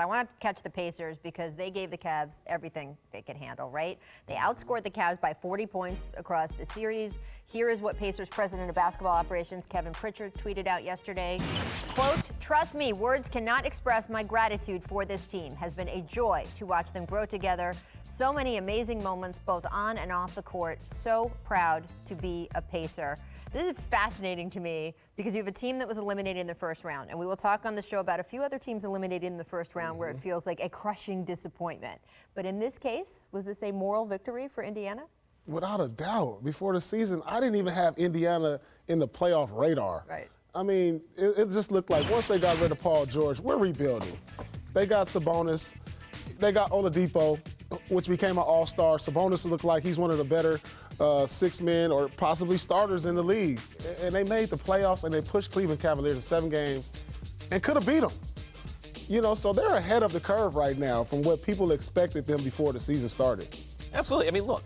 I want to catch the Pacers because they gave the Cavs everything they could handle, right? They outscored the Cavs by 40 points across the series. Here is what Pacers president of basketball operations, Kevin Pritchard, tweeted out yesterday. Quote, "Trust me, words cannot express my gratitude for this team. Has been a joy to watch them grow together. So many amazing moments both on and off the court. So proud to be a Pacer." This is fascinating to me because you have a team that was eliminated in the first round, and we will talk on the show about a few other teams eliminated in the first round where it feels like a crushing disappointment. But in this case, was this a moral victory for Indiana? Without a doubt. Before the season, I didn't even have Indiana in the playoff radar. Right. I mean, it just looked like once they got rid of Paul George, we're rebuilding. They got Sabonis. They got Oladipo, which became an all-star. Sabonis looked like he's one of the better 6 men or possibly starters in the league. And they made the playoffs, and they pushed Cleveland Cavaliers to 7 games and could have beat them. You know, so they're ahead of the curve right now from what people expected them before the season started. Absolutely. I mean, look.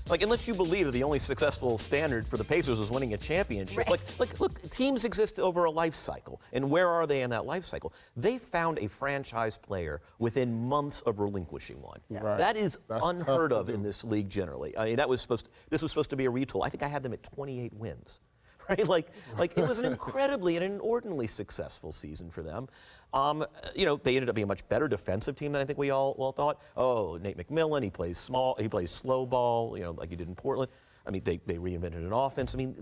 Like, unless you believe that the only successful standard for the Pacers was winning a championship, right. look, teams exist over a life cycle. And where are they in that life cycle? They found a franchise player within months of relinquishing one. Yeah. Right. That's unheard of to in this league generally. I mean, this was supposed to be a retool. I think I had them at 28 wins. Right? Like it was an incredibly and inordinately successful season for them. You know, they ended up being a much better defensive team than I think we all thought. Oh, Nate McMillan, he plays slow ball, you know, like he did in Portland. I mean, they reinvented an offense. I mean,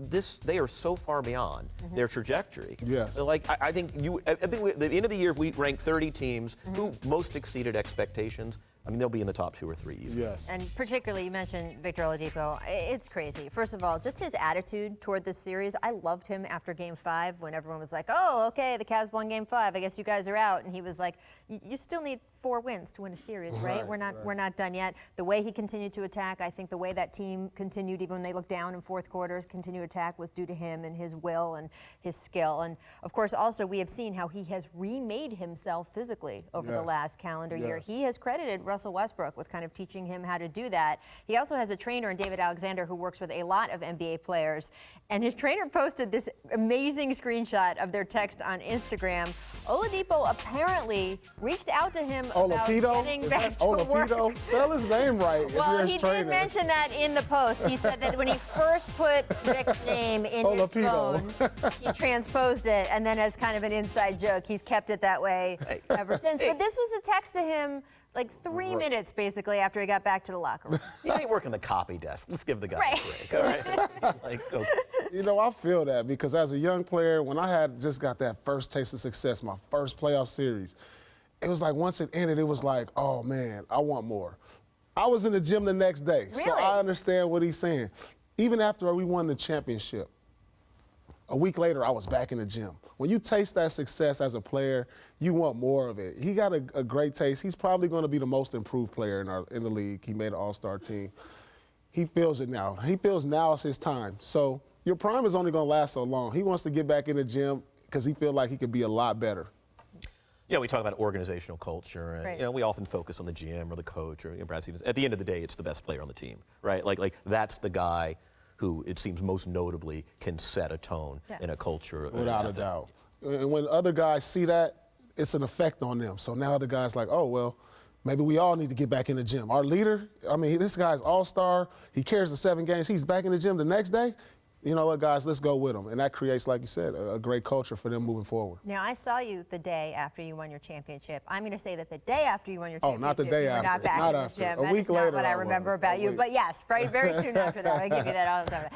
they are so far beyond their trajectory. Yes. Like, I think at the end of the year, if we rank 30 teams who most exceeded expectations, I mean, they'll be in the top 2 or 3 easily. Yes. And particularly, you mentioned Victor Oladipo. It's crazy. First of all, just his attitude toward this series. I loved him after Game 5 when everyone was like, oh, okay, the Cavs won Game 5. I guess you guys are out. And he was like, you still need 4 wins to win a series, right? We're not done yet. The way he continued to attack, I think the way that team continued, even when they looked down in fourth quarters, continue to attack was due to him and his will and his skill. And, of course, also we have seen how he has remade himself physically over the last calendar year. He has credited Russell Westbrook with kind of teaching him how to do that. He also has a trainer in David Alexander who works with a lot of NBA players. And his trainer posted this amazing screenshot of their text on Instagram. Oladipo apparently reached out to him about getting back to work. Spell his name right. Well, he did mention that in the post. He said that when he first put Vic's name in his phone, he transposed it, and then as kind of an inside joke, he's kept it that way ever since. But this was a text to him like 3 minutes, basically, after he got back to the locker room. He ain't working the copy desk. Let's give the guy a break, all right? Like, okay. You know, I feel that because as a young player, when I had just got that first taste of success, my first playoff series, it was like once it ended, it was like, oh, man, I want more. I was in the gym the next day, so I understand what he's saying. Even after we won the championship, a week later, I was back in the gym. When you taste that success as a player, you want more of it. He got a great taste. He's probably going to be the most improved player in the league. He made an all-star team. He feels it now. He feels now is his time. So your prime is only going to last so long. He wants to get back in the gym because he feels like he could be a lot better. Yeah, we talk about organizational culture, and you know, we often focus on the GM or the coach or Brad Stevens. At the end of the day, it's the best player on the team, right? Like that's the guy who it seems most notably can set a tone in a culture. Without a doubt. And when other guys see that, it's an effect on them. So now the guy's like, oh, well, maybe we all need to get back in the gym. Our leader, I mean, this guy's all-star. He carries the 7 games. He's back in the gym the next day. You know what, guys, let's go with him. And that creates, like you said, a great culture for them moving forward. Now, I saw you the day after you won your championship. I'm going to say that the day after you won your championship, not the day you were after. not back Not in after. the gym. A week That is not later what I remember about you. But yes, very soon after that. I give you that all the time.